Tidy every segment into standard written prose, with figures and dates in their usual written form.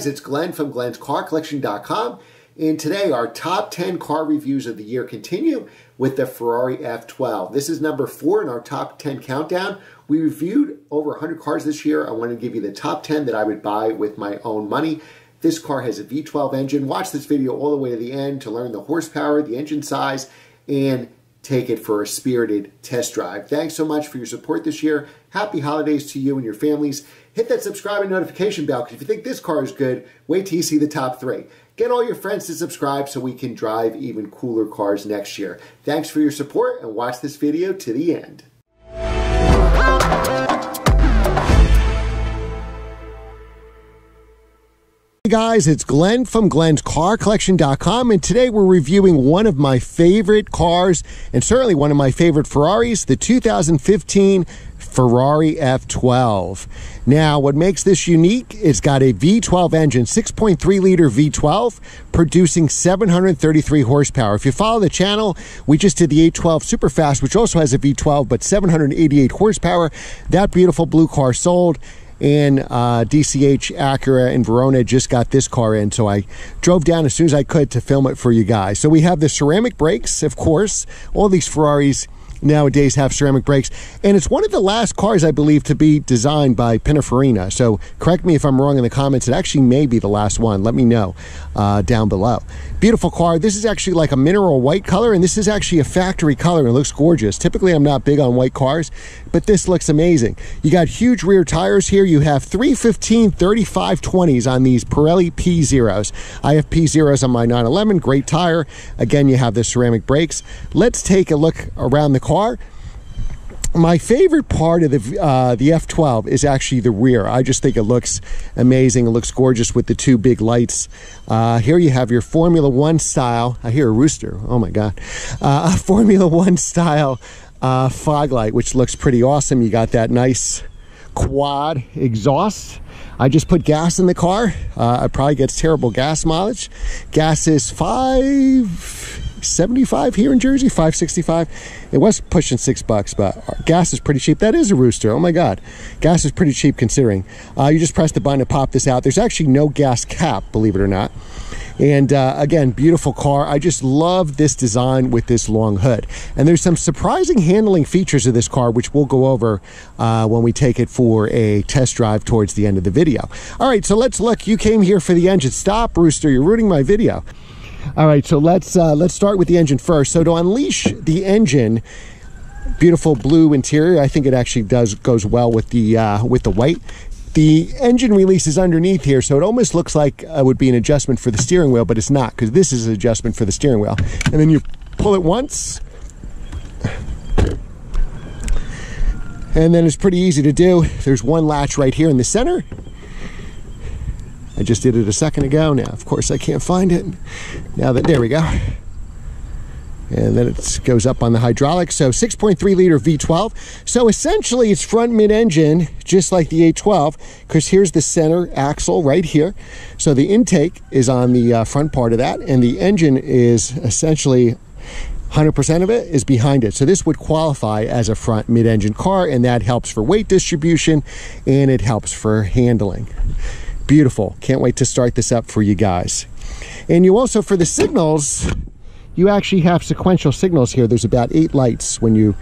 guys, it's Glenn from glenscarcollection.com, and today our top 10 car reviews of the year continue with the Ferrari F12. This is number 4 in our top 10 countdown. We reviewed over 100 cars this year. I want to give you the top 10 that I would buy with my own money. This car has a V12 engine. Watch this video all the way to the end to learn the horsepower, the engine size, and take it for a spirited test drive. Thanks so much for your support this year. Happy holidays to you and your families. Hit that subscribe and notification bell, because if you think this car is good, wait till you see the top 3. Get all your friends to subscribe so we can drive even cooler cars next year. Thanks for your support, and watch this video to the end. Hey guys, it's Glenn from glenscarcollection.com, and today we're reviewing one of my favorite cars, and certainly one of my favorite Ferraris, the 2015 Ferrari F12. Now, what makes this unique, it's got a V12 engine, 6.3 liter V12, producing 733 horsepower. If you follow the channel, we just did the A12 Superfast, which also has a V12, but 788 horsepower. That beautiful blue car sold. And DCH Acura in Verona just got this car in, so I drove down as soon as I could to film it for you guys. So we have the ceramic brakes, of course. All these Ferraris nowadays have ceramic brakes, and it's one of the last cars, I believe, to be designed by Pininfarina. So correct me if I'm wrong in the comments. It actually may be the last one. Let me know down below. Beautiful car. This is actually like a mineral white color, and this is actually a factory color, and it looks gorgeous. Typically, I'm not big on white cars, but this looks amazing. You got huge rear tires here. You have 315 35/20s on these Pirelli P0s. I have P0s on my 911. Great tire. Again, you have the ceramic brakes. Let's take a look around the car. My favorite part of the F12 is actually the rear. I just think it looks amazing. It looks gorgeous with the two big lights. Here you have your Formula One style. I hear a rooster. Oh my God. A Formula One style fog light, which looks pretty awesome. You got that nice quad exhaust. I just put gas in the car. It probably gets terrible gas mileage. Gas is $5.75 here in Jersey, $5.65. It was pushing $6, but gas is pretty cheap. That is a rooster. Oh my God. Gas is pretty cheap considering. You just press the button to pop this out. There's actually no gas cap, believe it or not. And again, beautiful car. I just love this design with this long hood. And there's some surprising handling features of this car, which we'll go over when we take it for a test drive towards the end of the video. All right, so let's look. You came here for the engine. Stop, rooster. You're ruining my video. All right, so let's start with the engine first. So to unleash the engine, beautiful blue interior. I think it actually goes well with the white. The engine release is underneath here, so it almost looks like it would be an adjustment for the steering wheel, but it's not, because this is an adjustment for the steering wheel. And then you pull it once, and then it's pretty easy to do. There's one latch right here in the center. I just did it a second ago. Now, of course, I can't find it. Now that, there we go. And then it goes up on the hydraulics. So 6.3 liter V12. So essentially it's front mid-engine, just like the A12, because here's the center axle right here. So the intake is on the front part of that, and the engine is essentially 100% of it is behind it. So this would qualify as a front mid-engine car, and that helps for weight distribution, and it helps for handling. Beautiful. Can't wait to start this up for you guys. And you also, for the signals, you actually have sequential signals here. There's about 8 lights when you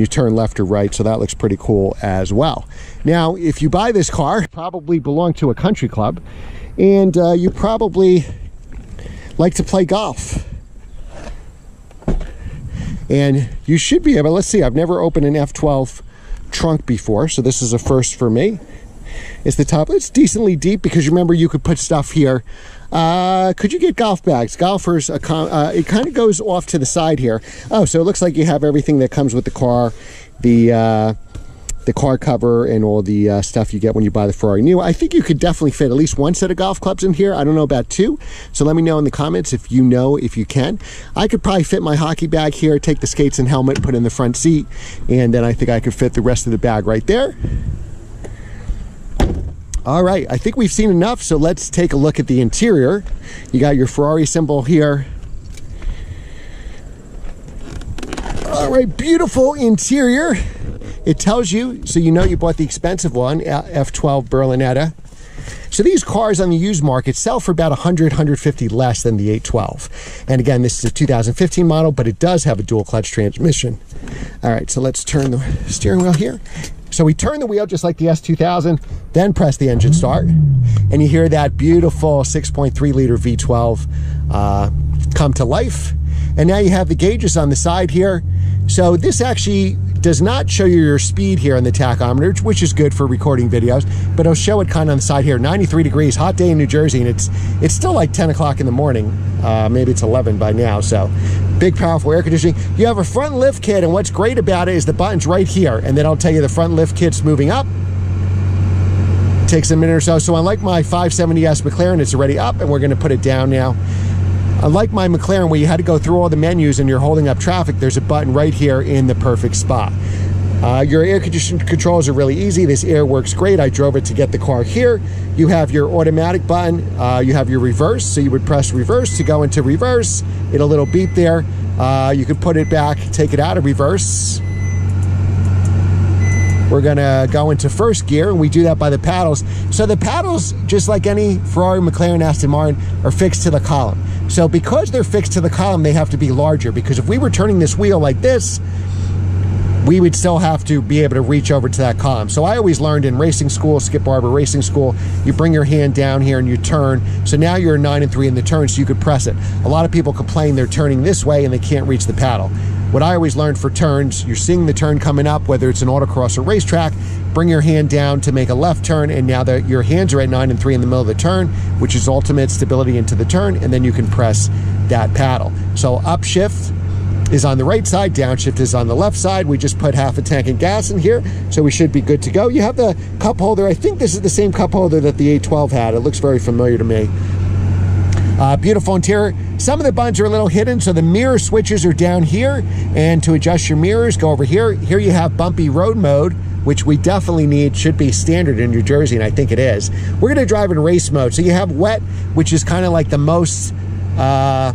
turn left or right, so that looks pretty cool as well. Now, if you buy this car, you probably belong to a country club, and you probably like to play golf. And you should be able, let's see, I've never opened an F12 trunk before, so this is a first for me. It's the top. It's decently deep, because remember, you could put stuff here. Could you get golf bags? Golfers, it kind of goes off to the side here. Oh, so it looks like you have everything that comes with the car, the car cover, and all the stuff you get when you buy the Ferrari new. I think you could definitely fit at least 1 set of golf clubs in here. I don't know about 2, so let me know in the comments if you know, if you can. I could probably fit my hockey bag here, take the skates and helmet, put in the front seat, and then I think I could fit the rest of the bag right there. All right, I think we've seen enough, so let's take a look at the interior. You got your Ferrari symbol here. All right, beautiful interior. It tells you, so you know you bought the expensive one, F12 Berlinetta. So these cars on the used market sell for about 100, 150 less than the 812. And again, this is a 2015 model, but it does have a dual clutch transmission. All right, so let's turn the steering wheel here. So we turn the wheel just like the S2000, then press the engine start, and you hear that beautiful 6.3 liter V12 come to life. And now you have the gauges on the side here. So this actually does not show you your speed here on the tachometer, which is good for recording videos, but it'll show it kind of on the side here. 93 degrees, hot day in New Jersey, and it's still like 10 o'clock in the morning. Maybe it's 11 by now, so big, powerful air conditioning. You have a front lift kit, and what's great about it is the button's right here, and then I'll tell you the front lift kit's moving up. Takes a minute or so. So unlike my 570S McLaren, it's already up, and we're going to put it down now. Unlike my McLaren, where you had to go through all the menus and you're holding up traffic, there's a button right here in the perfect spot. Your air conditioning controls are really easy. This air works great. I drove it to get the car here. You have your automatic button. You have your reverse, so you would press reverse to go into reverse. It'll little beep there. You could put it back, take it out of reverse. We're gonna go into first gear, and we do that by the paddles. So the paddles, just like any Ferrari, McLaren, Aston Martin, are fixed to the column. So because they're fixed to the column, they have to be larger, because if we were turning this wheel like this, we would still have to be able to reach over to that column. So I always learned in racing school, Skip Barber Racing School, you bring your hand down here and you turn. So now you're 9 and 3 in the turn, so you could press it. A lot of people complain they're turning this way and they can't reach the paddle. What I always learned for turns, you're seeing the turn coming up, whether it's an autocross or racetrack, bring your hand down to make a left turn, and now that your hands are at 9 and 3 in the middle of the turn, which is ultimate stability into the turn, and then you can press that paddle. So upshift is on the right side, downshift is on the left side. We just put half a tank of gas in here, so we should be good to go. You have the cup holder. I think this is the same cup holder that the 812 had. It looks very familiar to me. Beautiful interior. Some of the buttons are a little hidden, so the mirror switches are down here, and to adjust your mirrors, go over here. Here you have bumpy road mode, which we definitely need, should be standard in New Jersey, and I think it is. We're gonna drive in race mode. So you have wet, which is kind of like the most, I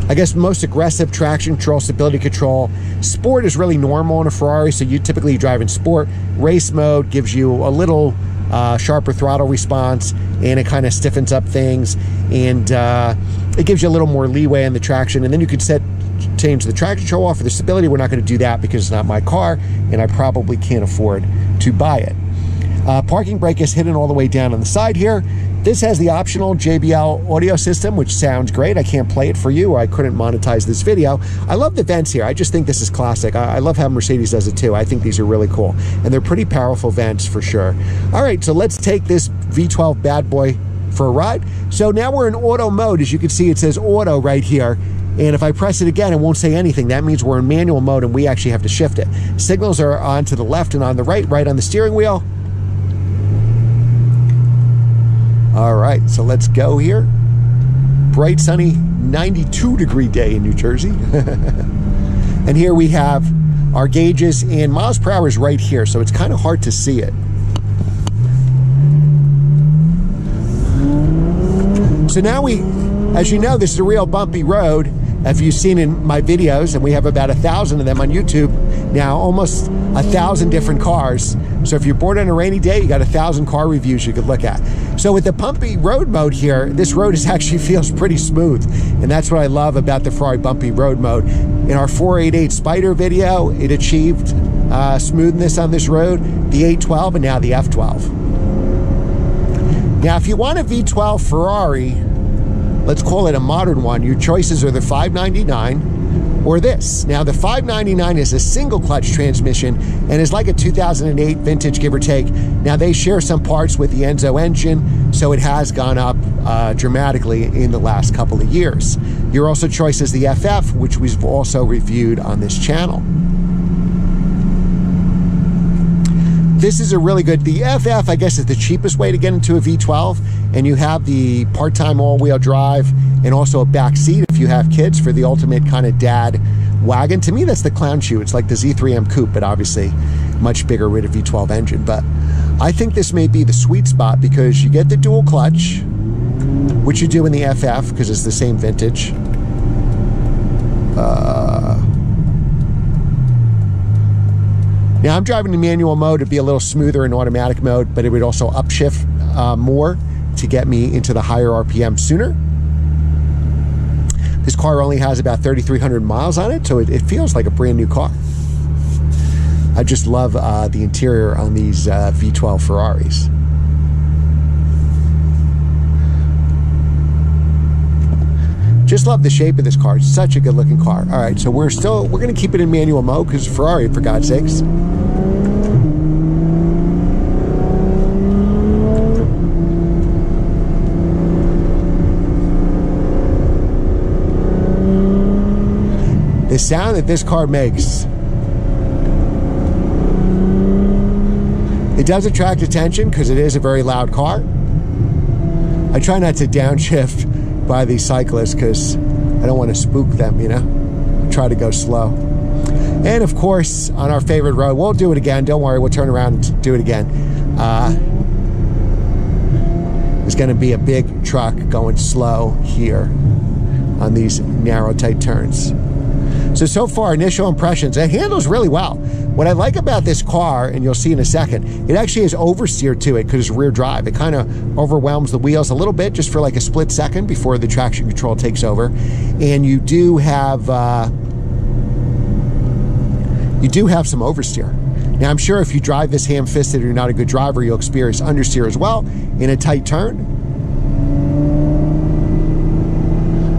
guess, most aggressive traction control, stability control. Sport is really normal in a Ferrari, so you typically drive in sport. Race mode gives you a little sharper throttle response, and it kind of stiffens up things, and it gives you a little more leeway in the traction. And then you could change the traction control off for the stability. We're not going to do that because it's not my car, and I probably can't afford to buy it. Parking brake is hidden all the way down on the side here. This has the optional JBL audio system, which sounds great. I can't play it for you, or I couldn't monetize this video. I love the vents here. I just think this is classic. I love how Mercedes does it too. I think these are really cool, and they're pretty powerful vents for sure. All right, so let's take this V12 bad boy for a ride. So now we're in auto mode. As you can see, it says auto right here. And if I press it again, it won't say anything. That means we're in manual mode, and we actually have to shift it. Signals are on to the left and on the right on the steering wheel. All right, so let's go here. Bright, sunny, 92-degree day in New Jersey. And here we have our gauges, and miles per hour is right here, so it's kind of hard to see it. So now as you know, this is a real bumpy road. If you've seen in my videos, and we have about 1,000 of them on YouTube now, almost 1,000 different cars. So if you're bored on a rainy day, you got 1,000 car reviews you could look at. So with the bumpy road mode here, this road actually feels pretty smooth. And that's what I love about the Ferrari bumpy road mode. In our 488 Spider video, it achieved smoothness on this road, the 812 and now the F12. Now, if you want a V12 Ferrari, let's call it a modern one, your choices are the 599 or this. Now, the 599 is a single clutch transmission and is like a 2008 vintage, give or take. Now, they share some parts with the Enzo engine, so it has gone up dramatically in the last couple of years. Your also choice is the FF, which we've also reviewed on this channel. This is a really good, the FF, I guess, is the cheapest way to get into a V12, and you have the part-time all-wheel drive and also a back seat if you have kids for the ultimate kind of dad wagon. To me, that's the clown shoe. It's like the Z3M Coupe, but obviously much bigger with a V12 engine. But I think this may be the sweet spot because you get the dual clutch, which you do in the FF because it's the same vintage. Now, I'm driving in manual mode. It'd be a little smoother in automatic mode, but it would also upshift more. to get me into the higher RPM sooner. This car only has about 3,300 miles on it, so it feels like a brand new car. I just love the interior on these V12 Ferraris. Just love the shape of this car. It's such a good looking car. All right, so we're going to keep it in manual mode because Ferrari, for God's sakes. The sound that this car makes, it does attract attention because it is a very loud car. I try not to downshift by these cyclists because I don't want to spook them, you know. I try to go slow. And of course, on our favorite road, we'll do it again. Don't worry, we'll turn around and do it again. There's going to be a big truck going slow here on these narrow, tight turns. So far, initial impressions, it handles really well. What I like about this car, and you'll see in a second, it actually has oversteer to it because it's rear drive. It kind of overwhelms the wheels a little bit just for like a split second before the traction control takes over. And you do have some oversteer. Now, I'm sure if you drive this ham-fisted or you're not a good driver, you'll experience understeer as well in a tight turn.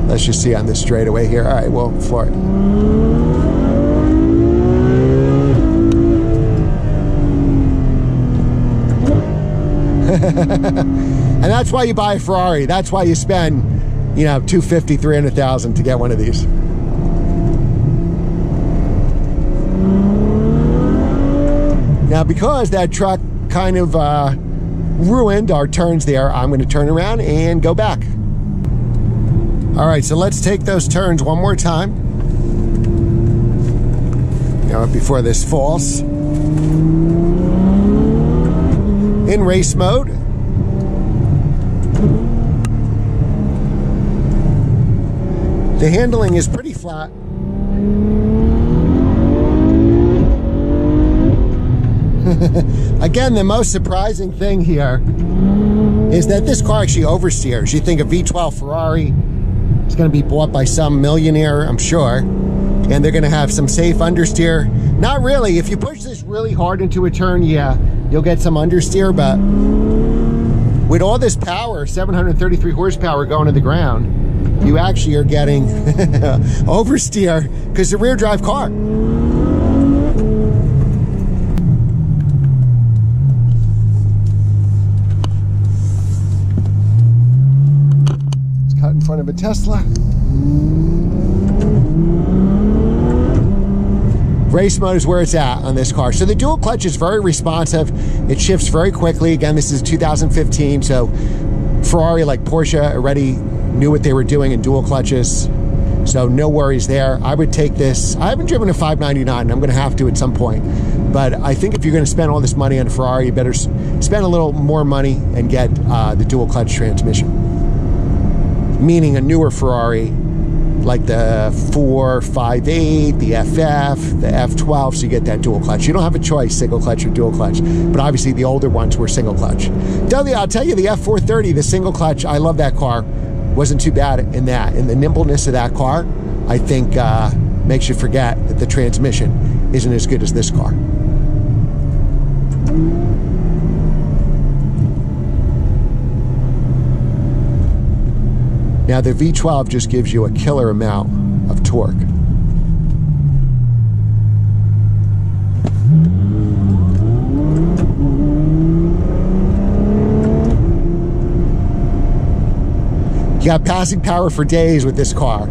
Let's just see on this straightaway here. All right, we'll floor it. And that's why you buy a Ferrari. That's why you spend, you know, $250,000, $300,000 to get one of these. Now, because that truck kind of ruined our turns there, I'm going to turn around and go back. All right, so let's take those turns one more time. You know, before this falls. In race mode. The handling is pretty flat. Again, the most surprising thing here is that this car actually oversteers. You think a V12 Ferrari is going to be bought by some millionaire, I'm sure, and they're going to have some safe understeer. Not really. If you push this really hard into a turn, yeah, you'll get some understeer, but with all this power, 733 horsepower going to the ground, you actually are getting oversteer because it's a rear drive car. It's cut in front of a Tesla. Race mode is where it's at on this car. So the dual clutch is very responsive. It shifts very quickly. Again, this is 2015, so Ferrari, like Porsche, already knew what they were doing in dual clutches. So no worries there. I would take this. I haven't driven a 599. I'm going to have to at some point. But I think if you're going to spend all this money on a Ferrari, you better spend a little more money and get the dual clutch transmission. Meaning a newer Ferrari, like the 458, the FF, the F12, so you get that dual clutch. You don't have a choice, single clutch or dual clutch, but obviously the older ones were single clutch. I'll tell you, the F430, the single clutch, I love that car. Wasn't too bad in that. And the nimbleness of that car, I think, makes you forget that the transmission isn't as good as this car. Now the V12 just gives you a killer amount of torque. You got passing power for days with this car.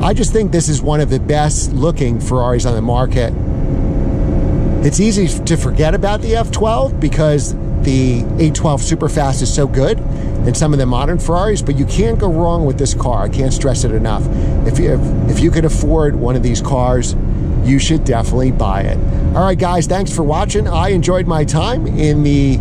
I just think this is one of the best looking Ferraris on the market. It's easy to forget about the F12 because the A12 Superfast is so good in some of the modern Ferraris, but you can't go wrong with this car. I can't stress it enough. If you could afford one of these cars, you should definitely buy it. All right, guys, thanks for watching. I enjoyed my time in the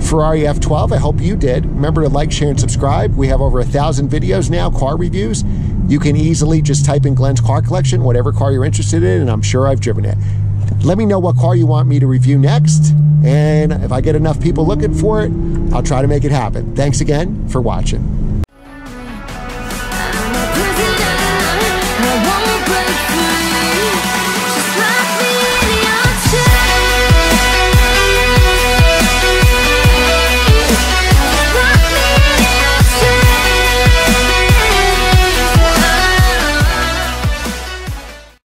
Ferrari F12. I hope you did. Remember to like, share, and subscribe. We have over 1,000 videos now, car reviews. You can easily just type in Glenn's Car Collection, whatever car you're interested in, and I'm sure I've driven it. Let me know what car you want me to review next, and if I get enough people looking for it, I'll try to make it happen. Thanks again for watching.